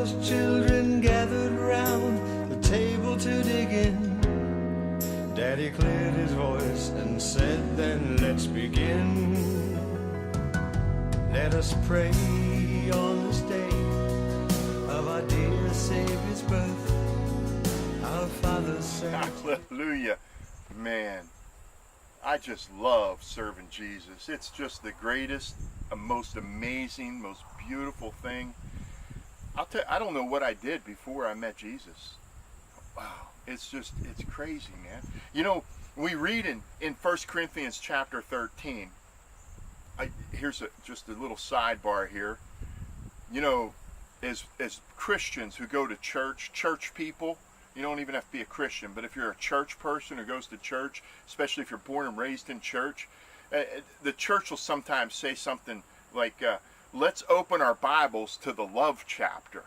those children gathered round the table to dig in, Daddy cleared his voice and said, then let's begin. Let us pray on this day of our dear Savior's birth. Our Father sent. Hallelujah. Man, I just love serving Jesus. It's just the greatest, most amazing, most beautiful thing. I don't know what I did before I met Jesus. Wow, it's crazy, man. You know, we read in 1 Corinthians chapter 13. Here's just a little sidebar here. You know, as Christians who go to church people, you don't even have to be a Christian, but if you're a church person who goes to church, especially if you're born and raised in church, the church will sometimes say something like, let's open our Bibles to the love chapter.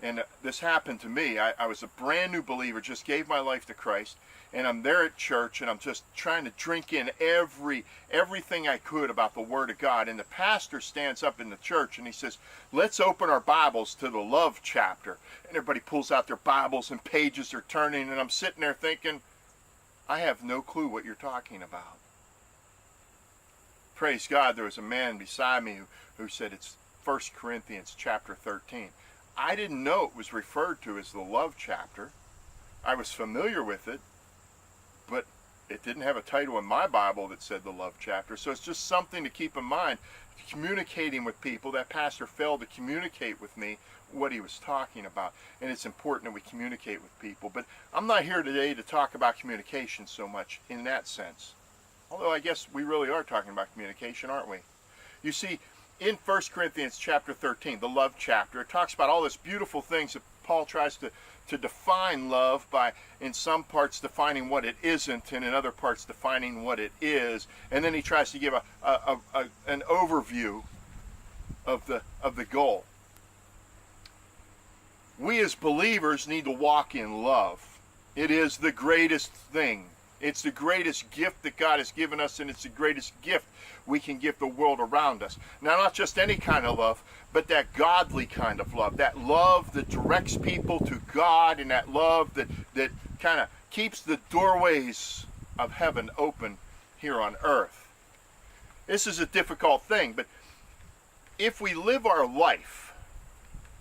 And this happened to me. I was a brand new believer, just gave my life to Christ, and I'm there at church, and I'm just trying to drink in everything I could about the Word of God. And the pastor stands up in the church, and he says, let's open our Bibles to the love chapter. And everybody pulls out their Bibles, and pages are turning, and I'm sitting there thinking, I have no clue what you're talking about. Praise God, there was a man beside me who said it's 1 Corinthians chapter 13. I didn't know it was referred to as the love chapter. I was familiar with it, but it didn't have a title in my Bible that said the love chapter. So it's just something to keep in mind. Communicating with people, that pastor failed to communicate with me what he was talking about. And it's important that we communicate with people. But I'm not here today to talk about communication so much in that sense. Although I guess we really are talking about communication, aren't we? You see, in 1 Corinthians chapter 13, the love chapter, it talks about all these beautiful things that Paul tries to define love by, in some parts, defining what it isn't, and in other parts, defining what it is. And then he tries to give an overview of the goal. We as believers need to walk in love. It is the greatest thing. It's the greatest gift that God has given us, and it's the greatest gift we can give the world around us. Now, not just any kind of love, but that godly kind of love. That love that directs people to God, and that love that kind of keeps the doorways of heaven open here on earth. This is a difficult thing, but if we live our life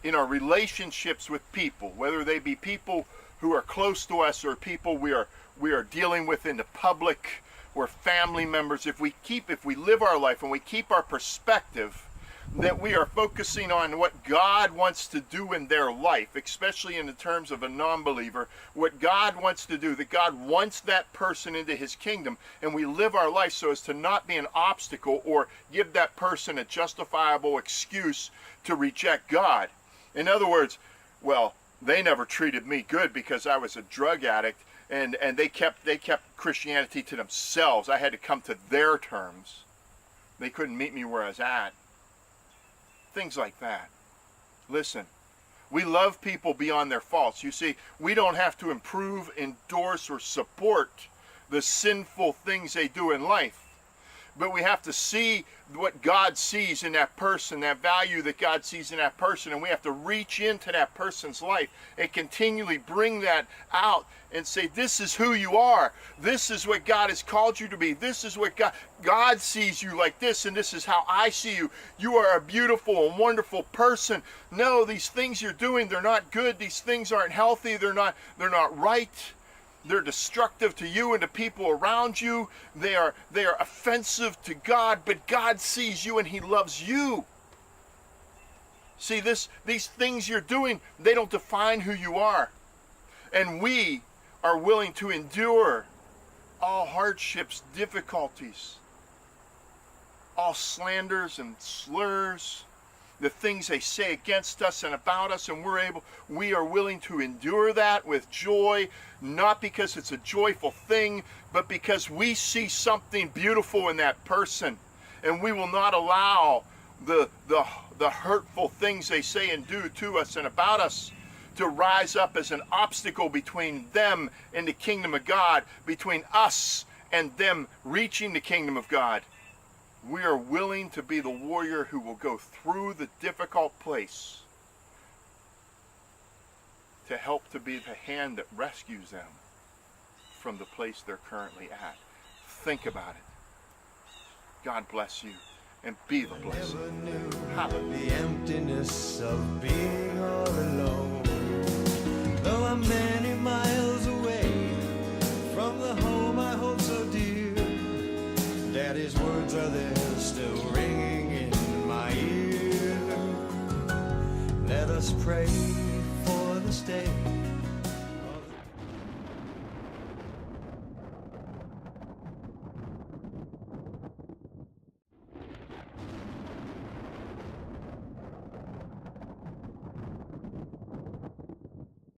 in our relationships with people, whether they be people who are close to us or people we are dealing with in the public or family members, if we live our life and we keep our perspective that we are focusing on what God wants to do in their life, especially in the terms of a non-believer, what God wants to do, that God wants that person into his kingdom, and we live our life so as to not be an obstacle or give that person a justifiable excuse to reject God. In other words, well, they never treated me good because I was a drug addict, and they kept Christianity to themselves. I had to come to their terms. They couldn't meet me where I was at. Things like that. Listen, we love people beyond their faults. You see, we don't have to improve, endorse, or support the sinful things they do in life. But we have to see what God sees in that person, that value that God sees in that person, and we have to reach into that person's life and continually bring that out and say, this is who you are. This is what God has called you to be. This is what God sees you like this, and this is how I see you. You are a beautiful and wonderful person. No, these things you're doing, they're not good. These things aren't healthy. They're not right. They're destructive to you and to people around you. They are offensive to God, but God sees you and he loves you. See, these things you're doing, they don't define who you are. And we are willing to endure all hardships, difficulties, all slanders and slurs, the things they say against us and about us, and we are willing to endure that with joy, not because it's a joyful thing, but because we see something beautiful in that person, and we will not allow the hurtful things they say and do to us and about us to rise up as an obstacle between them and the kingdom of God, between us and them reaching the kingdom of God. We are willing to be the warrior who will go through the difficult place to help to be the hand that rescues them from the place they're currently at. Think about it. God bless you, and be the blessing. Never knew Hallelujah. the emptiness of being all alone. Though I'm many miles away from the home I hold so dear, Daddy's words are there still ringing in my ear. Let us pray for the state